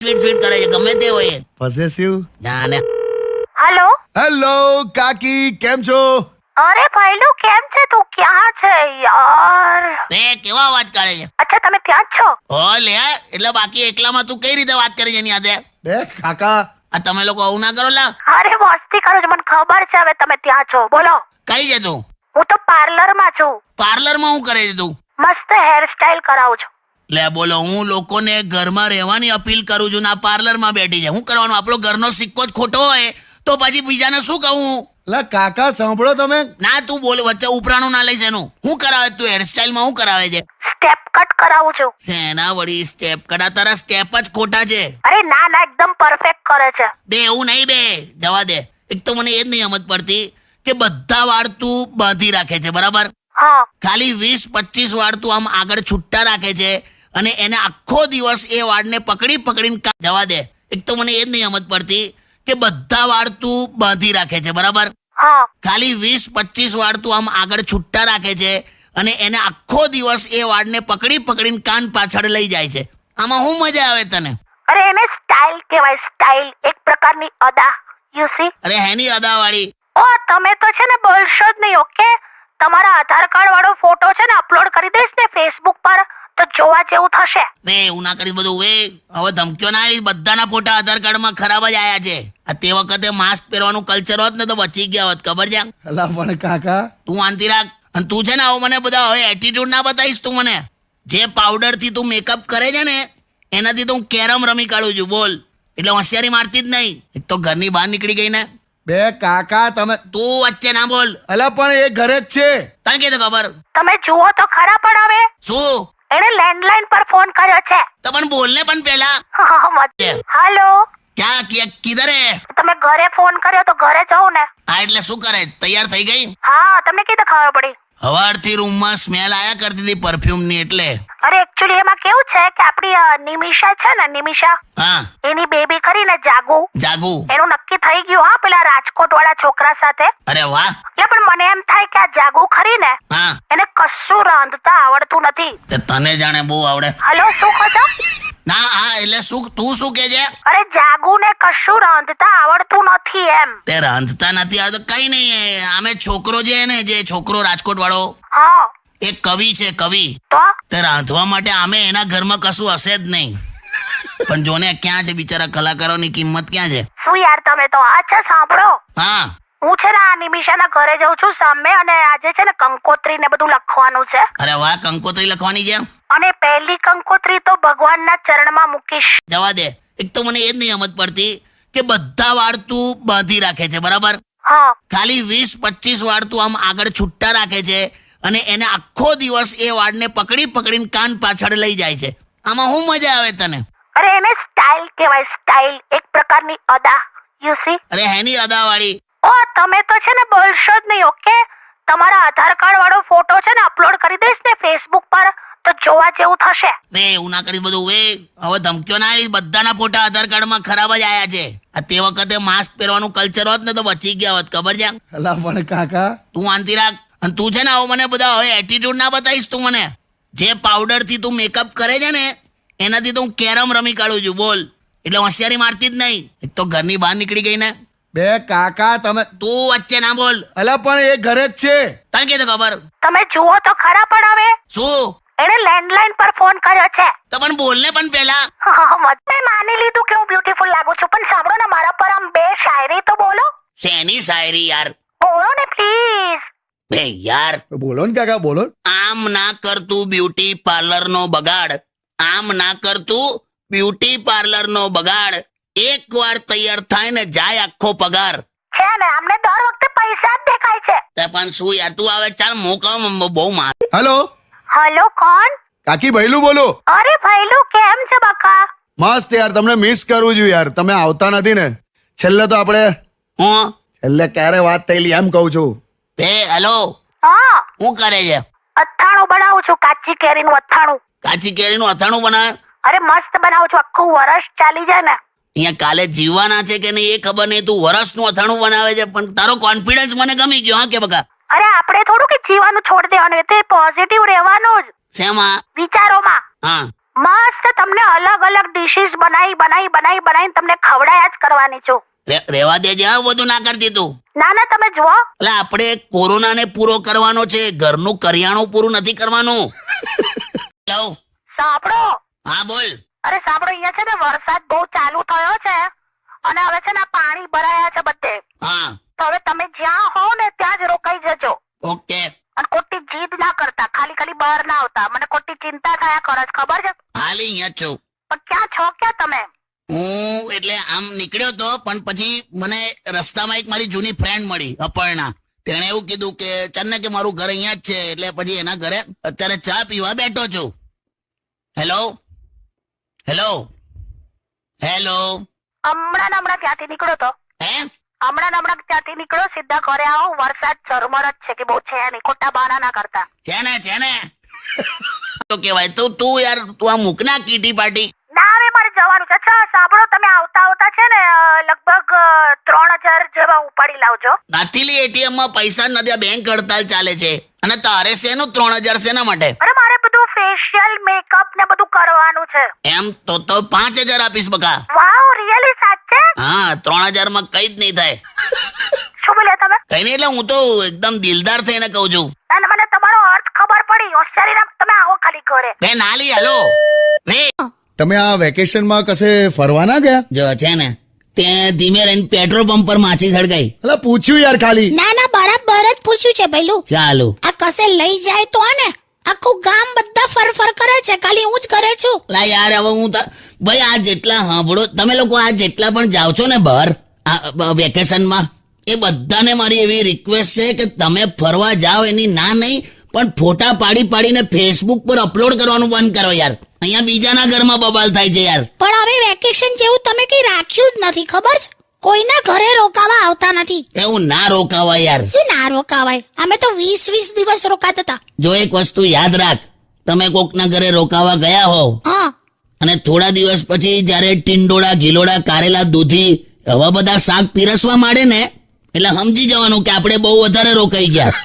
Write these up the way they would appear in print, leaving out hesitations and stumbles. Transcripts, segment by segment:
Fit fit કરે છે ગમે તે હોય એ. પોસેસિવ. ના ને हेलो હેલો કાકી, કેમ છો? अरे भाईलू કેમ છે તું? ક્યાં છે યાર? તે કેવો અવાજ કાઢે છે? અચ્છા તમે ત્યાં જ છો? હો લે, એટલે બાકી એકલામાં તું કઈ રીતે વાત કરી છે એની હાથે? બે કાકા, આ તમે લોકો આવું ના કરો લા. અરે મસ્તી કરું છું, મને ખબર છે હવે તમે ત્યાં છો. બોલો. કઈ છે તું? હું તો પાર્લર માં છું. પાર્લરમાં શું કરે છે તું? મસ્ત હેરસ્ટાઈલ કરાવું છું. લે બોલો, હું લોકોને ઘરમાં રહેવાની અપીલ કરું છું ને આ પાર્લરમાં બેઠી છે. શું કરવાનું? આપણો ઘરનો સિક્કો જ ખોટો હોય તો પછી બીજાને શું કહું? લા કાકા સાંભળો તમે. ના તું બોલ, વચ્ચે ઉપરાણું ના લઈશ એનું. શું કરાવે તું હેરસ્ટાઈલમાં? શું કરાવે છે? સ્ટેપ કટ કરાવું છું. શેના વળી સ્ટેપ કડા? તારા સ્ટેપ જ ખોટા છે. અરે ના ના એકદમ પરફેક્ટ કરે છે. બે એવું નહીં, બે જવા દે. એક તો મને એ જ નહીં સમજ પડતી કે બધા વાળ તું બાંધી રાખે છે, બરાબર? હા ખાલી 20-25 વાળ તું આમ આગળ છૂટા રાખે છે અને એને આખો દિવસ એ વાળને પકડીને જવા દે. એક તો મને એ જ નહીં સમજ પડતી કે બધા વાળ તું બાંધી રાખે છે, બરાબર? હા ખાલી 20-25 વાળ તું આમ આગળ છૂટા રાખે છે અને એને આખો દિવસ એ વાળને પકડીને કાન પાછળ લઈ જાય છે. આમાં શું મજા આવે તને? અરે એને સ્ટાઇલ કહેવાય, સ્ટાઇલ. એક પ્રકારની અદા. You C. અરે હેની અદાવાળી? ઓ તમે તો છે ને બોલશો જ નહીં, ઓકે? તમારા આધાર કાર્ડ વાળો ફોટો છે ને અપલોડ કરી દઈશ ને ફેસબુક પર તો જોવા જેવું થશે. વે એવું ના કરીશ બધું. વે હવે ધમકીઓ ના આવીશ. બધાના ફોટા આધાર કાર્ડમાં ખરાબ જ આયા છે. આ તે વખતે માસ્ક પહેરવાનું કલ્ચર હોત ને તો બચી ગયા હોત, ખબર છે? અલા પણ કાકા, તું આંતી રાખ. અને તું છે ને આવું મને બધા હવે એટીટ્યુડ ના બતાવીશ તું મને. જે પાવડર થી તું મેકઅપ કરે છે ને એનાથી તો હું કેરમ રમી કાઢું છું, બોલ. એટલે હોશિયારી મારતી જ નહીં. એક તો ઘરની બહાર નીકળી ગઈ ને. બે કાકા તમે. તું વચ્ચે ના બોલ. અલા પણ એ ઘરે જ છે. તને કે ખબર? તમે જુઓ તો ખરા પણ હવે શું? એને લેન્ડલાઇન પર ફોન કર્યો છે. તો પણ બોલ ને પણ પેલા. હાલો કિધર હે? તમે ઘરે ફોન કર્યો તો ઘરે જાઉં ને. હા એટલે શું કરે? તૈયાર થઈ ગઈ? હા તમને કીધું ખબર પડી. હવારથી રૂમમાં સ્મેલ આયા કરતી હતી પરફ્યુમ ની, એટલે. અરે એકચ્યુઅલી એમાં કેવું છે કે આપણી નિમિષા છે ને, નિમિષા, હા એની બેબી કરીને જાગુ, જાગુ. એનું નક્કી થઈ ગયું. હા પેલા રાજકોટ વાળા છોકરા સાથે. અરે વાહ. એટલે પણ મને એમ થાય કે આ જાગુ ખરી ને હા એને કશું રાંધતા આવડતું નથી. તે તને જાણે બહુ આવડે. હલો શું કહો છો? ના હા એટલે શું? તું શું કે છે? અરે જાગુ ને કશું રાંધતા આવડતું નથી એમ. તે રાંધતા નથી આવતો કઈ નહીં. આમે છોકરો જે ને, જે છોકરો રાજકોટ વાળો, હા એ કવિ છે, કવિ. તો તે રાંધવા માટે આમે એના ઘરમાં કશું હશે જ નહીં. પણ જોને ક્યાં છે બિચારા કલાકારોની કિંમત ક્યાં છે? શું યાર તમે તો. અચ્છા સાંભળો, હા હું છે ને આ નિમિષાના ઘરે જાઉં છું સામે, અને આજે છે ને કંકોત્રી ને બધું લખવાનું છે. અરે વાહ, કંકોત્રી લખવાની છે? અને પહેલી કંકોત્રી તો ભગવાનના ચરણમાં મૂકીશ. જવા દે. એક તો મને એ જ નહીં સમજ પડતી કે બધા વાળ તું બાંધી રાખે છે, બરાબર? હા ખાલી 20-25 વાળ તું આમ આગળ છૂટા રાખે છે અને એને આખો દિવસ એ વાળને પકડીને કાન પાછળ લઈ જાય છે. આમાં શું મજા આવે તને? અરે એને સ્ટાઇલ કહેવાય, સ્ટાઇલ. એક પ્રકારની અદા. You C. અરે હેની અદાવાળી? ઓ તમે તો છે ને બોલશો જ નહીં, ઓકે? તમારા આધાર કાર્ડ વાળો ફોટો છે ને અપલોડ કરી દઈશ ને ફેસબુક પર તો જોવા જેવું થશે. વે એવું ના કરીશ બધું. વે હવે ધમકીઓ ના આવીશ. બધાના ફોટા આધાર કાર્ડમાં ખરાબ જ આયા છે. આ તે વખતે માસ્ક પહેરવાનું કલ્ચર હોત ને તો બચી ગયા હોત, ખબર છે? અલા પણ કાકા. તું આંતી રાખ. અને તું છે ને આવું મને બધા હવે એટીટ્યુડ ના બતાવીશ તું મને. જે પાવડર થી તું મેકઅપ કરે છે ને એનાથી તો હું કેરમ રમી કાઢું છું, બોલ. એટલે હોશિયારી મારતી જ નહીં. એક તો ઘરની બહાર નીકળી ગઈ ને. બે કાકા તમે. તું વચ્ચે ના બોલ. અલા પણ એ ઘરે જ છે. તને કે ખબર? તમે જુઓ તો ખરા પણ હવે શું? એને લેન્ડલાઇન પર ફોન કર્યો છે. તો પણ બોલ ને પણ પેલા. મેં માની લીધું કે હું બ્યુટીફુલ લાગુ છું, પણ સાંભળો ને મારા પર આમ બે શાયરી તો બોલો. શેની શાયરી યાર? બોલો ને પ્લીઝ. બે યાર, બોલો ને કાકા, બોલો. આમ ના કરતું બ્યુટી પાર્લર નો બગાડ. આમ ના કરતું બ્યુટી પાર્લર નો બગાડ. એક વાર તૈયાર થાય ને જાય આખો પગાર. છે ને અમને દર વખતે પૈસા જ દેખાય છે. તે પણ શું યાર, તું આવે ચાલ મોકમ બહુ માર. હેલો હલો કોણ? કાકી, ભૈલું બોલો. અરે ભાઈલું કેમ છે બકા? મસ્ત યાર, તમને મિસ કરું છું યાર. તમે આવતા નથી ને. છેલ્લે તો આપણે હું છેલ્લે ક્યારે વાત થયેલી એમ કહું છું. બે હેલો, હા શું કરે છે? અથાણું બનાવું છું, કાચી કેરીનું અથાણું. કાચી કેરીનું અથાણું બનાવે? અરે મસ્ત બનાવું છું, આખું વરસ ચાલી જાય ને. અહીંયા કાલે જીવવાના છે કે નહીં એ ખબર નહીં. તું વરસનું અથાણું બનાવે છે, પણ તારો કોન્ફિડન્સ મને ગમી ગયો. હા કે બકા? અરે આપણે થોડું કે જીવાનું છોડી દેવાનું, એ તો પોઝિટિવ રહેવાનું જ. શેમાં? વિચારોમાં. હા મસ્ત તમને અલગ અલગ ડિશિસ બનાવીને તમને ખવડાયા જ કરવાની છું. રેવા દેજે હા બધું ના કરતી તું. ના તમે જુઓ, એટલે આપણે કોરોનાને પૂરો કરવાનો છે, ઘરનું કરિયાણું પૂરું નથી કરવાનું. હેલો, સાંભળો. હા બોલ. અરે સાંભળો, અહીંયા છે ને વરસાદ બહુ ચાલુ થયો છે અને હવે છે ને આ પાણી ભરાયા છે બધે. હા તો હવે તમે જ્યાં હો ને ત્યાં જ રોકાઈ જજો ઓકે. અને ખોટી જીદ ના કરતા, ખાલી બહાર ના આવતા. મને ખોટી ચિંતા થયા કરે છે, ખબર છે? હાલ અહીંયા જ છું પણ ક્યાં છો ક્યાં તમે? હું. એટલે આમ નીકળ્યો તો પણ પછી મને રસ્તામાં એક મારી જૂની ફ્રેન્ડ મળી, અપર્ણા. તેણે એવું કીધું કે ચાલ ને કે મારું ઘર અહીંયા જ છે, એટલે પછી એના ઘરે અત્યારે ચા પીવા બેઠો છું. Hello hello hello. હમણાં ત્યાંથી નીકળો તો હે હમણાં ત્યાંથી નીકળો, સીધા ઘરે આવો. વરસાદ ઝરમર જ છે કે બહુ છે નહીં, ખોટા બહાના ના કરતા. છે ને તો કેવાય તું યાર તું આ મૂક ના કીટી પાર્ટી. ના હવે મારે જવાનું છે. અચ્છા સાંભળો, તમે આવતા છે ને લગભગ 3000 જેવા ઉપાડી લાવજો. નાથીલી એટીએમ માં પૈસા જ નથી, આ બેંક હડતાલ ચાલે છે. અને તારે શેનું 3000 શેના માટે? અરે મારે બધું ફેશિયલ મેકઅપ ને બધું કરવાનું છે. એમ તો 5000 આપીશ બકા. વાવ, રિયલી સાચે? હા, 3000 માં કઈ જ નહીં થાય. શું બોલ્યા તમે? કઈ નહીં, એટલે હું તો એકદમ દિલદાર થઈને કહું છું. અને મને તમારો અર્થ ખબર પડી. હોશિયારી રાખ, તમે આવો ખાલી ઘરે. બે નાલી હેલો રે. તમે આ વેકેશનમાં કશે ફરવા ના ગયા? જો છે ને ત્યાં ધીમે રહીને પેટ્રોલ પંપ પર માછી સળગાઈ. એટલે પૂછ્યું યાર ખાલી. ના બરાબર જ પૂછ્યું છે ભઈલું. ચાલુ આ કસે લઈ જાય તો ને આખું ગામ બધા ફર કરે છે, ખાલી હું જ કરે છું. લા યાર હવે હું ભાઈ આ જેટલા સાંભળો તમે લોકો, આ જેટલા પણ જાઓ છો ને બહાર આ વેકેશનમાં, એ બધાને મારી એવી રિક્વેસ્ટ છે કે તમે ફરવા જાઓ એની ના નહીં, પણ ફોટા પાડીને ફેસબુક પર અપલોડ કરવાનું બંધ કરો યાર. અહીંયા બીજાના ઘરમાં બબાલ થાય છે યાર. પણ હવે વેકેશન જેવું તમે કઈ રાખ્યું જ નથી, ખબર છે? કોઈના ઘરે રોકાવા આવતા નથી. એવું ના રોકાવાય યાર. શું ના રોકાવાય? અમે તો 20 દિવસ રોકાતા હતા. જો એક વસ્તુ યાદ રાખ, તમે કોકના ઘરે રોકાવા ગયા હો હા, અને થોડા દિવસ પછી જયારે ટીંડોળા, ગીલોડા, કારેલા, દૂધી આવા બધા શાક પીરસવા માંડે ને, એટલે સમજી જવાનું કે આપણે બહુ વધારે રોકાઈ ગયા.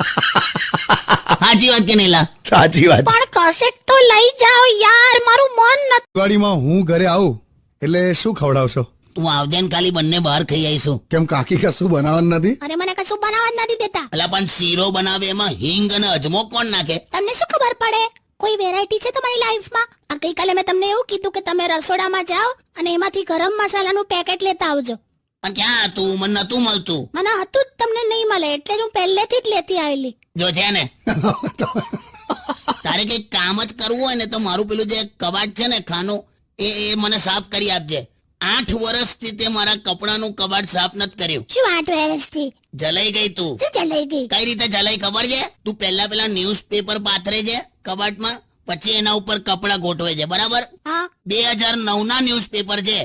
સાચી વાત કે નહીં લા? સાચી વાત. પણ કશેક તો લઈ જાઓ યાર, મારું મન નથી. દિવાળીમાં હું ઘરે આવું એટલે શું ખવડાવશો? તું આવજે ને ખાલી બંને બહાર ખાઈ આવીશું. કેમ કાકી કશું બનાવવાનું નથી? અરે મને કશું બનાવવા જ નથી દેતા. એટલે પણ શીરો બનાવે એમાં હિંગ અને અજમો કોણ નાખે? તમને શું ખબર પડે? કોઈ વેરાયટી છે તમારી લાઈફમાં? આ ગઈકાલે મેં તમને એવું કીધું કે તમે રસોડામાં જાઓ અને એમાંથી ગરમ મસાલાનું પેકેટ લેતા આવજો. પણ ક્યાં હતું? મને નતું મળતું. મને હતું જ, તમને નહીં મળે એટલે જ હું પહેલેથી જ લેતી આવેલી. જો છે ને તારે કઈ કામ જ કરવું હોય ને તો મારું પેલું જે કબાટ છે ને ખાનું, એ મને સાફ કરી આપજે. 8 વર્ષથી તે મારા કપડાનું કબાટ સાફ નથી કર્યું. શું 8 વર્ષથી? જલાઈ ગઈ તું. શું ચલાઈ ગઈ? કઈ રીતે જલાઈ ખબર છે? તું પેલા ન્યૂઝપેપર પાથરે છે કબાટમાં, પછી એના ઉપર કપડા ગોઠવે છે, બરાબર? હા. 2009 ના ન્યૂઝપેપર છે.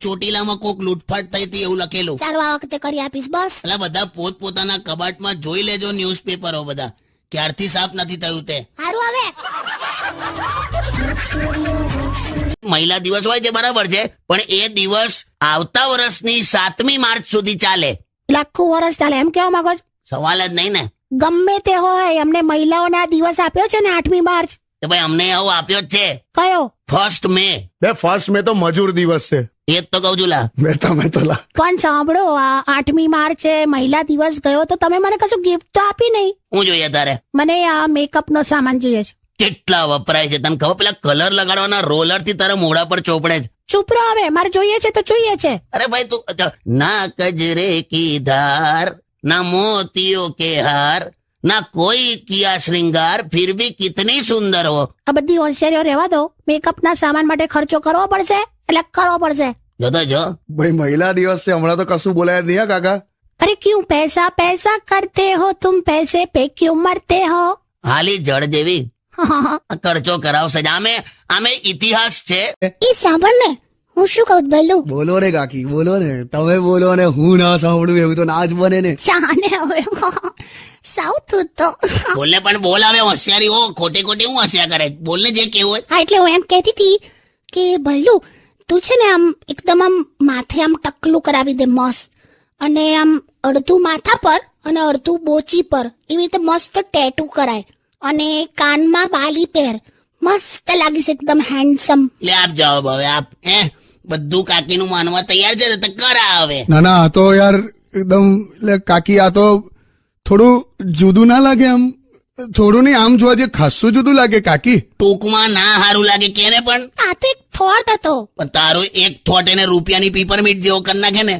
ચોટીલામાં કોક લૂંટફાટ થઈ હતી એવું લખેલું. સારું, આ વખતે કરી આપીશ બસ. એટલે બધા પોતપોતાના કબાટમાં જોઈ લેજો ન્યૂઝપેપરો બધા, ક્યારથી સાફ નથી થયું તે. સારું, હવે મહિલા દિવસ હોય છે બરાબર છે, પણ એ દિવસ આવતા વર્ષની 7મી માર્ચ સુધી ચાલે. લાખું વર્ષ ચાલે એમ કેવા માંગો છો? સવાલ જ નહીં ને. ગમે તે હોય, અમને મહિલાઓને આ દિવસ આપ્યો છે ને 8મી માર્ચ. તો ભાઈ અમને આવો આપ્યો જ છે. કયો? 1 મે. બે ફર્સ્ટ મે તો મજૂર દિવસ છે. એ જ તો કહું છું લા. મેં તો લા. પણ સાંભળો, આ 8મી માર્ચે મહિલા દિવસ ગયો તો તમે મને કશું ગિફ્ટ તો આપી નહીં. હું જોઈએ તારે? મને આ મેકઅપ નો સામાન જોઈએ છે. કેટલા વપરાય છે તને ખબર? પેલા કલર લગાડવાના રોલર થી તારા મોઢા પર ચોપડે છે. ચૂપ રહો હવે, મારે જોઈએ છે તો જોઈએ છે. અરે ભાઈ તું ના કજરે કી ધાર, ના મોતિયો કે હાર, ના કોઈ કિયા શ્રૃંગાર, ફિર ભી કિતની સુંદર હો. આ બધી હોશિયારીઓ રહેવા દો. મેકઅપ ના સામાન માટે ખર્ચો કરવો પડશે એટલે કરવો પડશે. જો તો જો ભાઈ મહિલા દિવસ છે, હમણાં તો કશું બોલાય જ નહીં હા કાકા. અરે ક્યું પૈસા પૈસા કરતે હો તુમ, પૈસે પે ક્યું મરતે હો. હાલી જળ જેવી ખર્ચો કરાવશે જ. આમે ઇતિહાસ છે. ઈ સાંભળ ને, હું શું કહું ભલું? બોલો ને કાકી, બોલો ને. તમે બોલો ને હું ના સાંભળું એવું તો ના જ બને ને. જાને હવે સાઉથ તો બોલને પણ બોલ. આવે હોશિયારી હો, ખોટી ખોટી હું હસ્યા કરે. બોલને જે કેવું હોય. હા, એટલે હું એમ કહેતી હતી કે ભલું તું છે ને આમ એકદમ આમ માથે આમ ટકલું કરાવી દે મસ્ત, અને આમ અડધું માથા પર અને અડધું બોચી પર એવી રીતે મસ્ત ટેટુ કરાય, અને કાનમાં બાલી પહેર, મસ્ત લાગીશ એકદમ હેન્ડસમ. લે આપ જવાબ હવે આપ. બધું કાકીનું માનવા તૈયાર છે ને તો કરા હવે. ના ના આ તો યાર એકદમ એટલે કાકી આ તો થોડું જુદું ના લાગે આમ? થોડું નહીં આમ જોવા જઈએ ખાસું જુદું લાગે કાકી. ટૂંકમાં ના હારું લાગે કેને પણ આ તો એક થોટ હતો. પણ તારો એક થોટ એને રૂપિયાની પીપરમીટ જેવો કરી નાખે ને